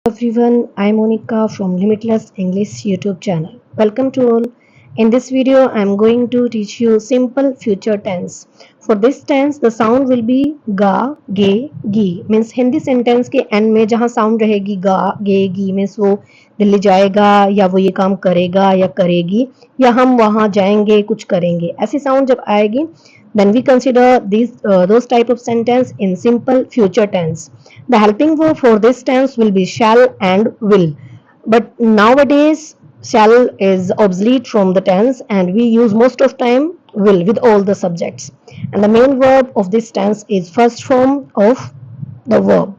Everyone, I'm Monica from Limitless English YouTube channel. Welcome to all. In this video, I'm going to teach you simple future tense. For this tense, the sound will be ga, ge, gi. Means Hindi sentence के end में जहाँ sound रहेगी ga, ge, gi means वो दिल्ली जाएगा या वो ये काम करेगा या करेगी या हम वहाँ जाएंगे कुछ करेंगे ऐसी sound जब आएगी then we consider those type of sentence in simple future tense. The helping verb for this tense will be shall and will. But nowadays shall is obsolete from the tense and we use most of time will with all the subjects. And the main verb of this tense is first form of the verb.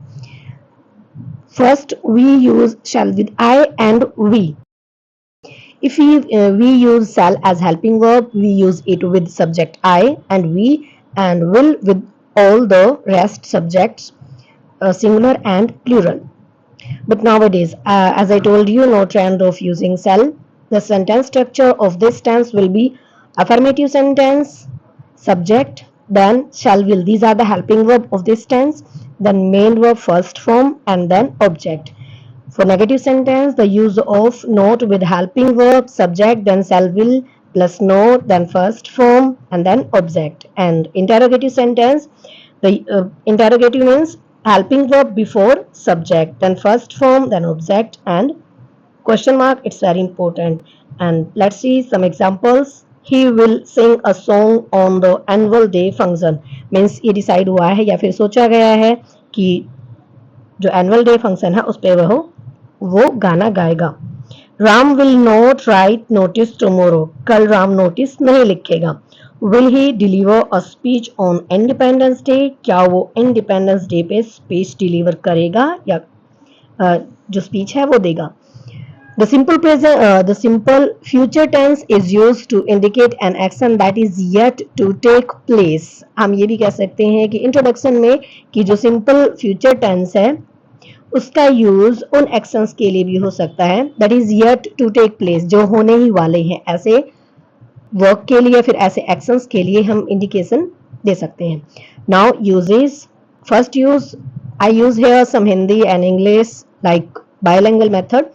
First we use shall with I and we. If we use shall as helping verb, we use it with subject I and we and will with all the rest subjects singular and plural. But nowadays, as I told you, no trend of using shall. The sentence structure of this tense will be affirmative sentence, subject, then shall will. These are the helping verb of this tense, then main verb first form and then object. For negative sentence, the use of not with helping verb, subject, then shall will, plus not, then first form, and then object. And interrogative sentence, the interrogative means helping verb before subject, then first form, then object, and question mark. It's very important. And let's see some examples. He will sing a song on the annual day function. Means ये decide हुआ है या फिर सोचा गया है कि जो एनुअल डे फंक्शन है उस पर वो गाना गाएगा. Ram will not write notice tomorrow. कल राम नोटिस नहीं लिखेगा. Will he deliver a speech on independence day. क्या वो इंडिपेंडेंस डे पे स्पीच डिलीवर करेगा या जो स्पीच है वो देगा. The simple future tense is used to indicate an action that is yet to take place. हम ये भी कह सकते हैं कि इंट्रोडक्शन में कि जो simple future tense है उसका यूज उन एक्शंस के लिए भी हो सकता है that is yet to take place, जो होने ही वाले हैं. ऐसे वर्क के लिए फिर ऐसे एक्शंस के लिए हम इंडिकेशन दे सकते हैं. Now uses. First use, I use here some Hindi and English like bilingual method.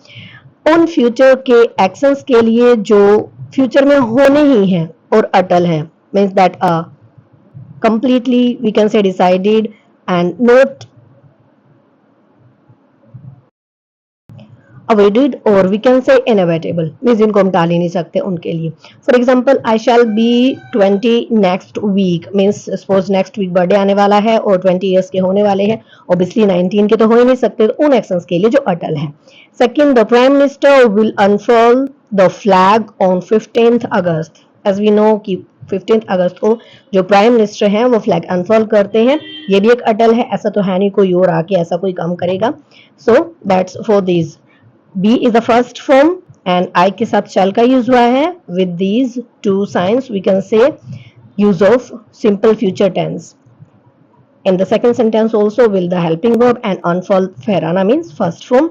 उन फ्यूचर के एक्शंस के लिए जो फ्यूचर में होने ही हैं और अटल हैं, means that completely we can say decided and not avoided और we can say inevitable, means जिनको हम टाल ही नहीं सकते उनके लिए. For example I shall be 20 next week. Means suppose next week birthday आने वाला है और 20 ईयर्स के होने वाले हैं. ऑब्वियसली 19 के तो हो ही नहीं सकते, तो उन एक्शंस के लिए जो अटल है. Second, the prime minister will unfurl the flag on 15th August. As we know कि 15th अगस्त को जो प्राइम मिनिस्टर हैं वो फ्लैग अनफर्ल करते हैं. ये भी एक अटल है, ऐसा तो है नहीं कोई और आके ऐसा कोई काम करेगा. So that's for this. B is the first form and I के साथ shall का यूज हुआ है. With these two signs we can say use of simple future tense. In the second sentence also will the helping verb and unfurl ferana means first form.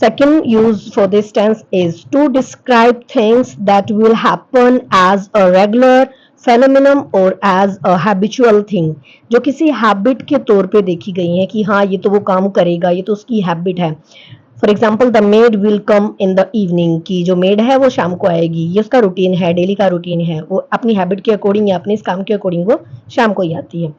Second use for this tense is to describe things that will happen as a regular phenomenon or as a habitual thing. जो किसी habit के तौर पे देखी गई है कि हाँ ये तो वो काम करेगा, ये तो उसकी हैबिट है. For example the made will come in the evening, की जो मेड है वो शाम को आएगी. ये उसका रूटीन है, डेली का रूटीन है. वो अपनी हैबिट के अकॉर्डिंग या अपने इस काम के अकॉर्डिंग वो शाम को ही आती है.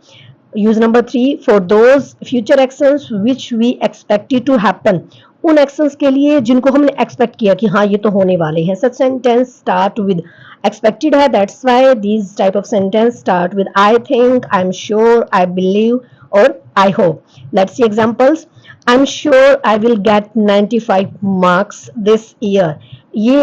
Use number 3, for those future actions which we expected to happen. उन एक्शंस के लिए जिनको हमने एक्सपेक्ट किया कि हाँ ये तो होने वाले हैं. Such sentence start with expected है, that's why these type of sentence start with I think, I am sure, I believe और I hope. Let's see examples. I'm sure I will get 95 marks this year. ये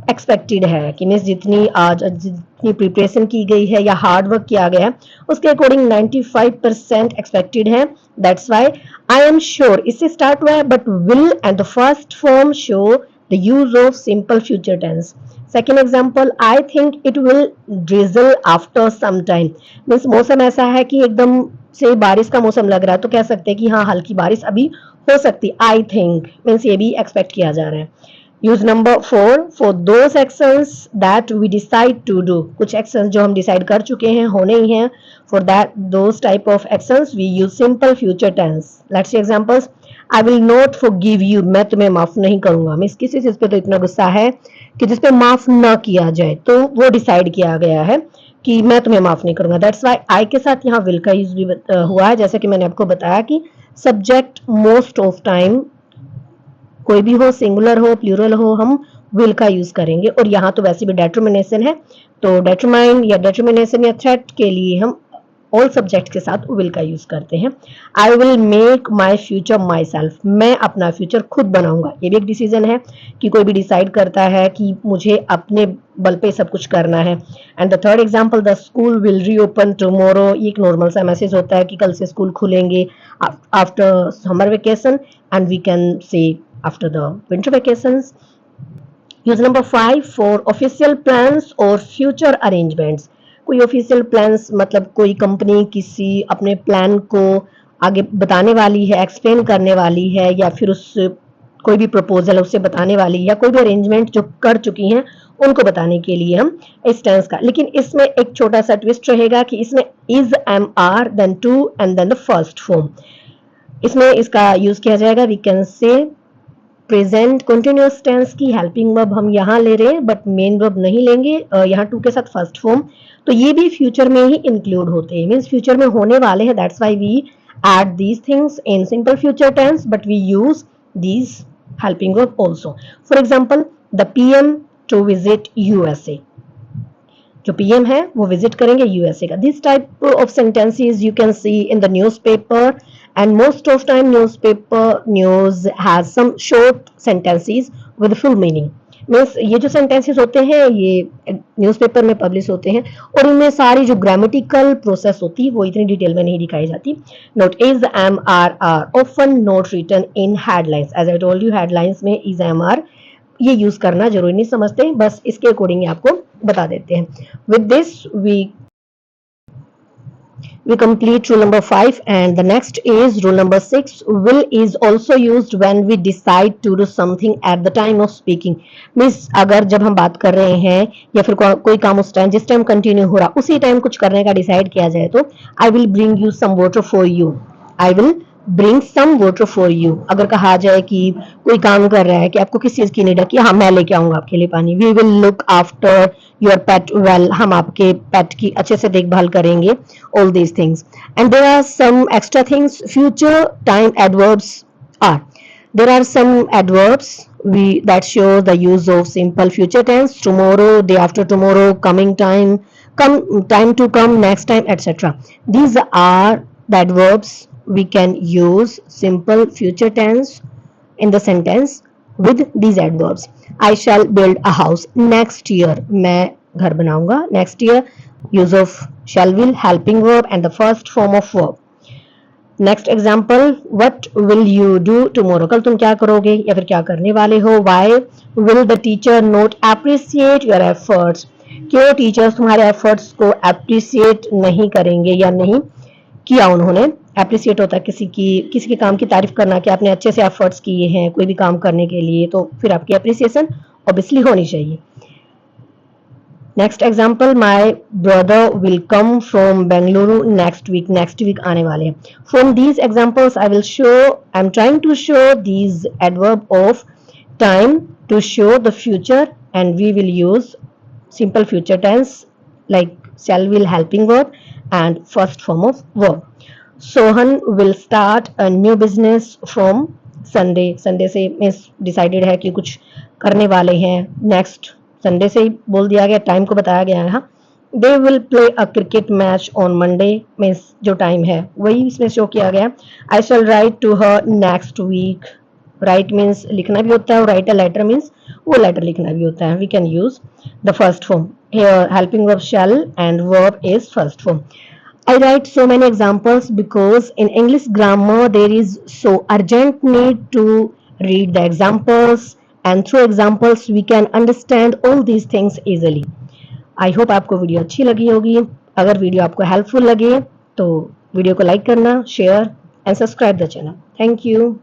expected है कि means जितनी preparation की गई है या hard work किया गया है उसके अकॉर्डिंग 95% एक्सपेक्टेड है. That's why I am sure इससे स्टार्ट हुआ है, but will and the first form show the use of simple future tense. Second example, I think it will drizzle after some time. Means मौसम ऐसा है कि एकदम से बारिश का मौसम लग रहा है तो कह सकते हैं कि हाँ हल्की बारिश अभी हो सकती. आई थिंक मीन्स ये भी एक्सपेक्ट किया जा रहा है. Use number 4 for those actions that we decide to do, कुछ एक्शंस जो हम डिसाइड कर चुके हैं होने ही हैं, for that those type of actions we use simple future tense. Let's see examples. I will not forgive you, मैं तुम्हें माफ नहीं करूंगा। मींस किसी चीज पे तो इतना गुस्सा है कि जिस पे माफ ना किया जाए, तो वो डिसाइड किया गया है कि मैं तुम्हें माफ नहीं करूंगा। दैट्स व्हाई आई के साथ यहाँ विल का यूज भी हुआ है। जैसे कि मैंने आपको बताया कि सब्जेक्ट मोस्ट ऑफ टाइम कोई भी हो, सिंगुलर हो, प्लूरल हो, हम विल का यूज करेंगे। और यहाँ तो वैसे भी डेटरमिनेशन है, तो डेटरमाइन या डेटरमिनेशन या थ्रेट के लिए हम ऑल सब्जेक्ट के साथ विल का यूज करते हैं। I will make my future my self, मैं अपना फ्यूचर खुद बनाऊंगा। ये भी एक डिसीजन है कि कोई भी डिसाइड करता है कि मुझे अपने बल पे सब कुछ करना है। And the third example, the school will reopen tomorrow, ये एक नॉर्मल सा मैसेज होता है कि कल से स्कूल खुलेंगे after summer vacation, and we can say after the winter vacations. Use number 5 for official plans or future arrangements. कोई ऑफिशियल प्लान्स मतलब कोई कंपनी किसी अपने प्लान को आगे बताने वाली है, एक्सप्लेन करने वाली है, या फिर उस कोई भी प्रपोजल उससे बताने वाली है, या कोई भी अरेंजमेंट जो कर चुकी हैं उनको बताने के लिए हम इस टेंस का। लेकिन इसमें एक छोटा सा ट्विस्ट रहेगा कि इसमें is, am, are, then to and then the first form, इसमें इसका यूज किया जाएगा। We can say present continuous tense की हेल्पिंग वर्ब हम यहाँ ले रहे हैं, बट मेन वर्ब नहीं लेंगे। यहाँ टू के साथ फर्स्ट फॉर्म, तो ये भी फ्यूचर में ही इंक्लूड होते हैं, मीन्स फ्यूचर में होने वाले हैं। That's why we add these things in simple future tense, but we use these helping verb also. For example, the PM to visit USA, जो पीएम है वो विजिट करेंगे यूएसए का। This type of sentences you can see in the newspaper, and most of time news has some short sentences with full meaning. Means ये जो sentences होते हैं ये न्यूज़पेपर में पब्लिश होते हैं, और उनमें सारी जो ग्रामेटिकल प्रोसेस होती है वो इतनी डिटेल में नहीं दिखाई जाती। Note is, am, are often not written in headlines. As I told you, headlines में इज, एम, आर ये यूज करना जरूरी नहीं समझते, बस इसके अकॉर्डिंग आपको बता देते हैं। With this we complete rule number 5, and the next is rule number 6. Will is also used when we decide to do something at the time of speaking. Means अगर जब हम बात कर रहे हैं या फिर कोई काम उस टाइम जिस टाइम कंटिन्यू हो रहा उसी टाइम कुछ करने का डिसाइड किया जाए, तो I will bring you some water for you, I will bring some water for you. अगर कहा जाए कि कोई काम कर रहा है कि आपको किस चीज की नीड है, कि हाँ मैं लेके आऊंगा आपके लिए पानी। We will look after your pet well, हम आपके पेट की अच्छे से देखभाल करेंगे। All these things, and there are some extra things. Future time adverbs are, there are some adverbs that show the use of simple future tense: tomorrow, day after tomorrow, coming time, time to come, next time, etc. These are the adverbs we can use simple future tense in the sentence with these adverbs. I shall build a house next year, मैं घर बनाऊंगा next year. Use of shall will, helping verb and the first form of verb. Next example, what will you do tomorrow, कल तुम क्या करोगे या फिर क्या करने वाले हो। Why will the teacher not appreciate your efforts, क्यों टीचर्स तुम्हारे एफर्ट्स को अप्रिसिएट नहीं करेंगे या नहीं किया उन्होंने। अप्रिसिएट होता है किसी के काम की तारीफ करना, कि आपने अच्छे से एफर्ट्स किए हैं कोई भी काम करने के लिए, तो फिर आपकी अप्रिसिएशन ऑब्वियसली होनी चाहिए। Next example, my brother will come from Bengaluru next week, next week आने वाले हैं। From these examples I will show, I am trying to show these adverb of time to show the future, and we will use simple future tense like shall will, helping verb and first form of verb. Sohan will start a new business from Sunday. Sunday से means decided है कि कुछ करने वाले हैं, next Sunday से ही बोल दिया गया, टाइम को बताया गया है। They will play a cricket match on Monday, means जो टाइम है वही इसमें शो किया गया। I shall write to her next week, write means लिखना भी होता है, और राइट अ लेटर मीन्स वो लेटर लिखना भी होता है। We can use the first form here, helping verb shall and verb is first form. I write so many examples because in English grammar there is so urgent need to read the examples, and through examples we can understand all these things easily. I hope आपको video अच्छी लगी होगी। अगर video आपको helpful लगे तो video को like करना, share and subscribe the channel. Thank you.